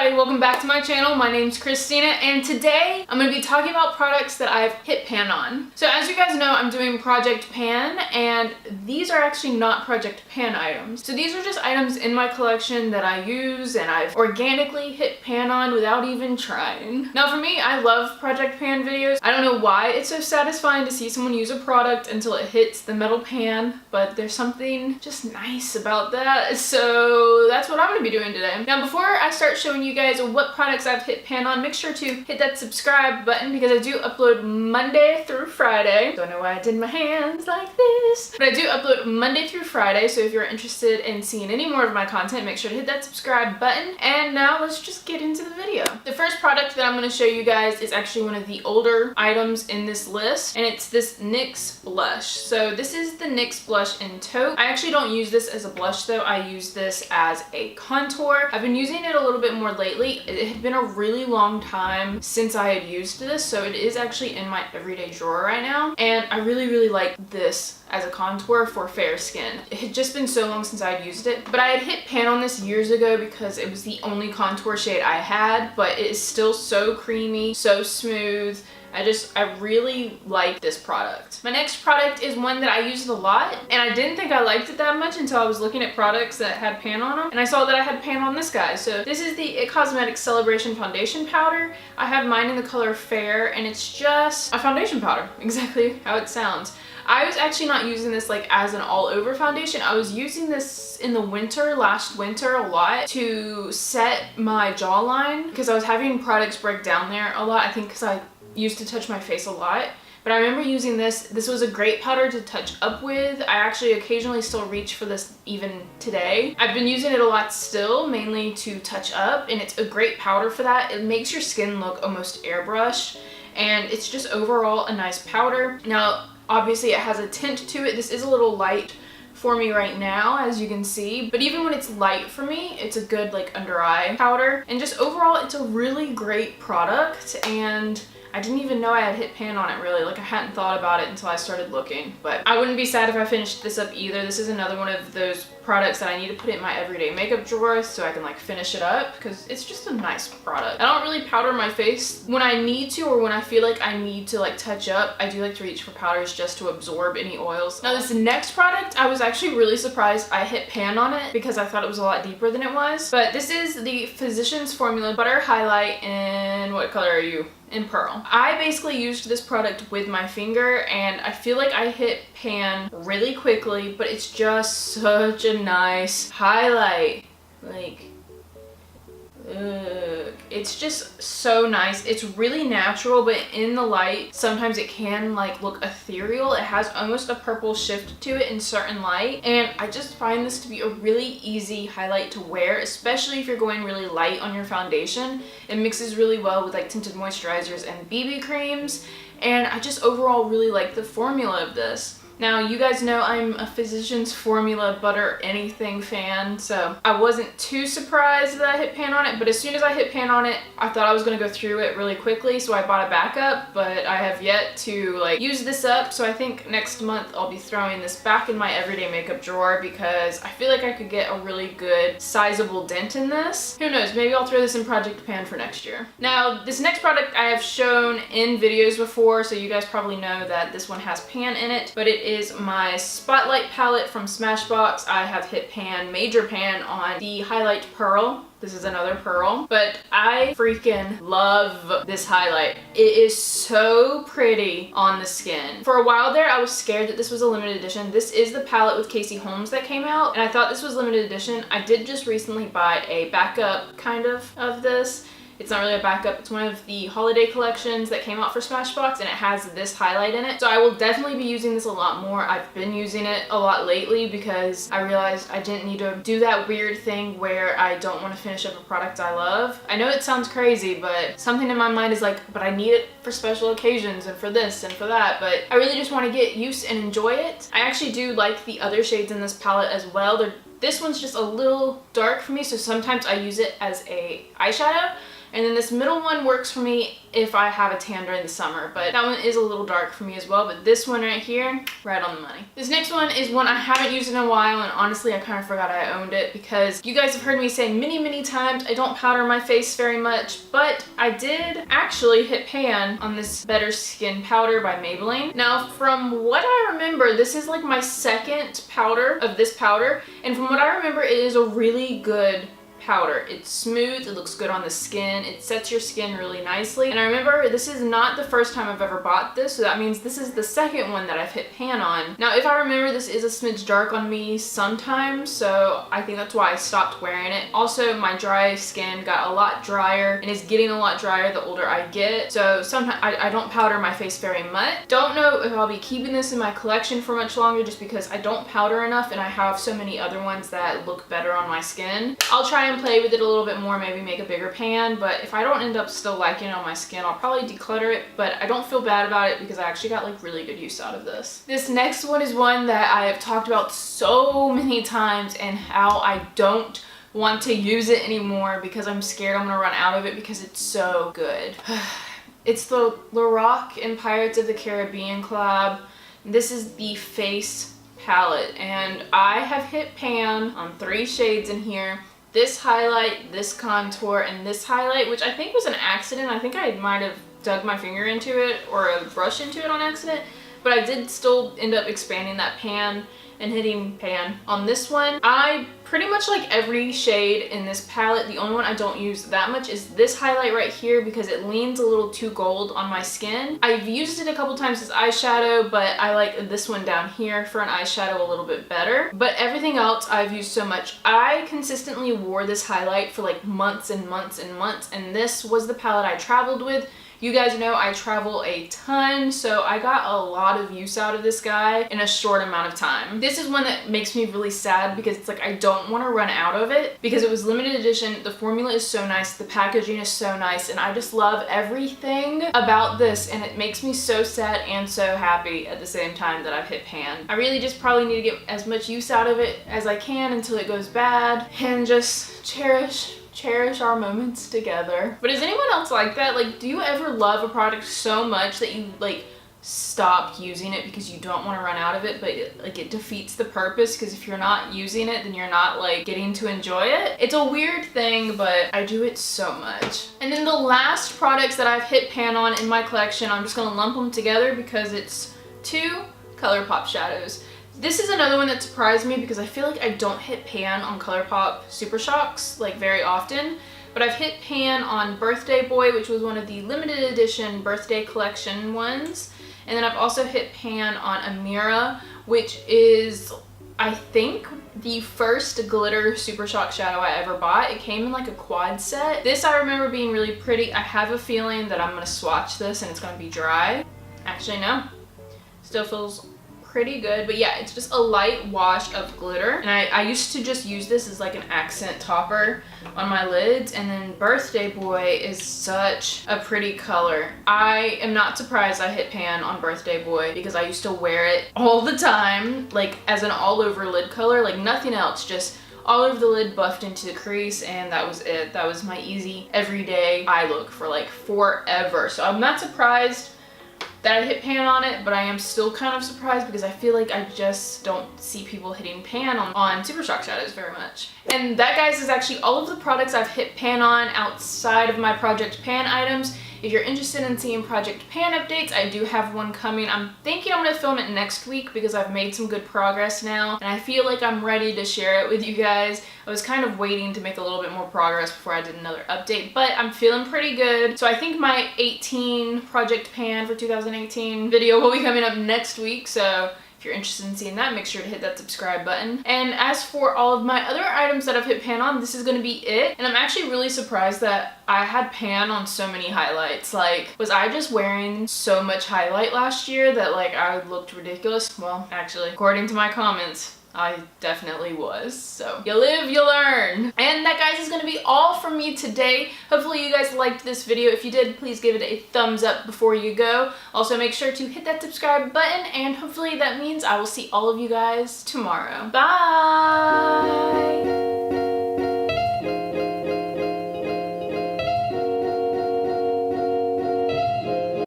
everybody, welcome back to my channel. My name's Christina and today I'm going to be talking about products that I've hit pan on. So as you guys know, I'm doing Project Pan and these are actually not Project Pan items. So these are just items in my collection that I use and I've organically hit pan on without even trying. Now for me, I love Project Pan videos. I don't know why it's so satisfying to see someone use a product until it hits the metal pan, but there's something just nice about that. So that's what I'm going to be doing today. Now before I start showing you guys what products I've hit pan on, make sure to hit that subscribe button because I do upload Monday through Friday. Don't know why I did my hands like this, but I do upload Monday through Friday, so if you're interested in seeing any more of my content, make sure to hit that subscribe button. And now let's just get into the video. The first product that I'm going to show you guys is actually one of the older items in this list, and it's this NYX blush. So this is the NYX blush in taupe. I actually don't use this as a blush though, I use this as a contour. I've been using it a little bit more lately. It had been a really long time since I had used this, so it is actually in my everyday drawer right now, and I really like this as a contour for fair skin. It had just been so long since I had used it, but I had hit pan on this years ago because it was the only contour shade I had, but it is still so creamy, so smooth. I really like this product. My next product is one that I used a lot, and I didn't think I liked it that much until I was looking at products that had pan on them, and I saw that I had pan on this guy. So this is the IT Cosmetics Celebration Foundation Powder. I have mine in the color Fair, and it's just a foundation powder, exactly how it sounds. I was actually not using this like as an all-over foundation. I was using this in the winter, last winter, a lot to set my jawline because I was having products break down there a lot. I think because I used to touch my face a lot, but I remember using this. This was a great powder to touch up with. I actually occasionally still reach for this even today. I've been using it a lot still, mainly to touch up, and it's a great powder for that. It makes your skin look almost airbrushed, and it's just overall a nice powder. Now obviously it has a tint to it. This is a little light for me right now, as you can see, but even when it's light for me, it's a good like under eye powder, and just overall it's a really great product. And I didn't even know I had hit pan on it really. Like I hadn't thought about it until I started looking, but I wouldn't be sad if I finished this up either. This is another one of those products that I need to put in my everyday makeup drawer so I can like finish it up because it's just a nice product. I don't really powder my face when I need to, or when I feel like I need to like touch up. I do like to reach for powders just to absorb any oils. Now this next product, I was actually really surprised I hit pan on it because I thought it was a lot deeper than it was. But this is the Physicians Formula Butter Highlight in, what color are you? In Pearl. I basically used this product with my finger and I feel like I hit pan really quickly, but it's just such a nice highlight. Like, it's just so nice. It's really natural, but in the light sometimes it can like look ethereal. It has almost a purple shift to it in certain light, and I just find this to be a really easy highlight to wear, especially if you're going really light on your foundation. It mixes really well with like tinted moisturizers and BB creams, and I just overall really like the formula of this. Now, you guys know I'm a Physicians Formula Butter Anything fan, so I wasn't too surprised that I hit pan on it, but as soon as I hit pan on it, I thought I was going to go through it really quickly, so I bought a backup, but I have yet to like use this up, so I think next month I'll be throwing this back in my everyday makeup drawer because I feel like I could get a really good sizable dent in this. Who knows, maybe I'll throw this in Project Pan for next year. Now, this next product I have shown in videos before, so you guys probably know that this one has pan in it, but it is my Spotlight palette from Smashbox. I have hit pan, major pan, on the Highlight Pearl. This is another pearl, but I freaking love this highlight. It is so pretty on the skin. For a while there, I was scared that this was a limited edition. This is the palette with Casey Holmes that came out, and I thought this was limited edition. I did just recently buy a backup kind of this. It's not really a backup, it's one of the holiday collections that came out for Smashbox, and it has this highlight in it. So I will definitely be using this a lot more. I've been using it a lot lately because I realized I didn't need to do that weird thing where I don't want to finish up a product I love. I know it sounds crazy, but something in my mind is like, but I need it for special occasions and for this and for that, but I really just want to get used and enjoy it. I actually do like the other shades in this palette as well. This one's just a little dark for me, so sometimes I use it as a eyeshadow. And then this middle one works for me if I have a tan during the summer, but that one is a little dark for me as well. But this one right here, right on the money. This next one is one I haven't used in a while, and honestly I kind of forgot I owned it because you guys have heard me say many times I don't powder my face very much, but I did actually hit pan on this Better Skin powder by Maybelline. Now from what I remember, this is like my second powder of this powder, and from what I remember it is a really good powder. It's smooth, it looks good on the skin, it sets your skin really nicely. And I remember this is not the first time I've ever bought this, so that means this is the second one that I've hit pan on. Now if I remember, this is a smidge dark on me sometimes, so I think that's why I stopped wearing it. Also, my dry skin got a lot drier and is getting a lot drier the older I get, so sometimes I don't powder my face very much. Don't know if I'll be keeping this in my collection for much longer just because I don't powder enough and I have so many other ones that look better on my skin. I'll try and play with it a little bit more, maybe make a bigger pan, but if I don't end up still liking it on my skin, I'll probably declutter it, but I don't feel bad about it because I actually got like really good use out of this. This next one is one that I have talked about so many times and how I don't want to use it anymore because I'm scared I'm gonna run out of it because it's so good. It's the Lorac and Pirates of the Caribbean collab. This is the face palette, and I have hit pan on 3 shades in here. This highlight, this contour, and this highlight, which I think was an accident. I think I might have dug my finger into it or a brush into it on accident, but I did still end up expanding that pan and hitting pan on this one. I pretty much like every shade in this palette. The only one I don't use that much is this highlight right here because it leans a little too gold on my skin. I've used it a couple times as eyeshadow, but I like this one down here for an eyeshadow a little bit better. But everything else I've used so much. I consistently wore this highlight for like months and months and months, and this was the palette I traveled with. You guys know I travel a ton, so I got a lot of use out of this guy in a short amount of time. This is one that makes me really sad because it's like I don't want to run out of it because it was limited edition. The formula is so nice, the packaging is so nice, and I just love everything about this, and it makes me so sad and so happy at the same time that I've hit pan. I really just probably need to get as much use out of it as I can until it goes bad and just cherish our moments together. But is anyone else like that? Like, do you ever love a product so much that you like stop using it because you don't want to run out of it, but it defeats the purpose because if you're not using it, then you're not like getting to enjoy it? It's a weird thing, but I do it so much. And then the last products that I've hit pan on in my collection, I'm just gonna lump them together because it's 2 Colourpop Shadows. This is another one that surprised me because I feel like I don't hit pan on Colourpop Super Shocks like very often, but I've hit pan on Birthday Boy, which was one of the limited edition birthday collection ones, and then I've also hit pan on Amira, which is I think the first glitter Super Shock shadow I ever bought. It came in like a quad set. This I remember being really pretty. I have a feeling that I'm gonna swatch this and it's gonna be dry. Actually no, still feels pretty good, but yeah, it's just a light wash of glitter, and I used to just use this as like an accent topper on my lids. And then Birthday Boy is such a pretty color. I am not surprised I hit pan on Birthday Boy because I used to wear it all the time, like as an all over lid color, like nothing else, just all over the lid, buffed into the crease, and that was it. That was my easy everyday eye look for like forever. So I'm not surprised that I hit pan on it, but I am still kind of surprised because I feel like I just don't see people hitting pan on Super Shock shadows very much. And that, guys, is actually all of the products I've hit pan on outside of my Project Pan items. If you're interested in seeing Project Pan updates, I do have one coming. I'm thinking I'm going to film it next week because I've made some good progress now, and I feel like I'm ready to share it with you guys. I was kind of waiting to make a little bit more progress before I did another update, but I'm feeling pretty good. So I think my 18 Project Pan for 2018 video will be coming up next week, so if you're interested in seeing that, make sure to hit that subscribe button. And as for all of my other items that I've hit pan on, this is going to be it. And I'm actually really surprised that I had pan on so many highlights. Like, was I just wearing so much highlight last year that like I looked ridiculous? Well, actually, according to my comments, I definitely was. So you live, you learn. And that, guys, is going to be all from me today. Hopefully you guys liked this video. If you did, please give it a thumbs up before you go. Also, make sure to hit that subscribe button, and hopefully that means I will see all of you guys tomorrow. Bye!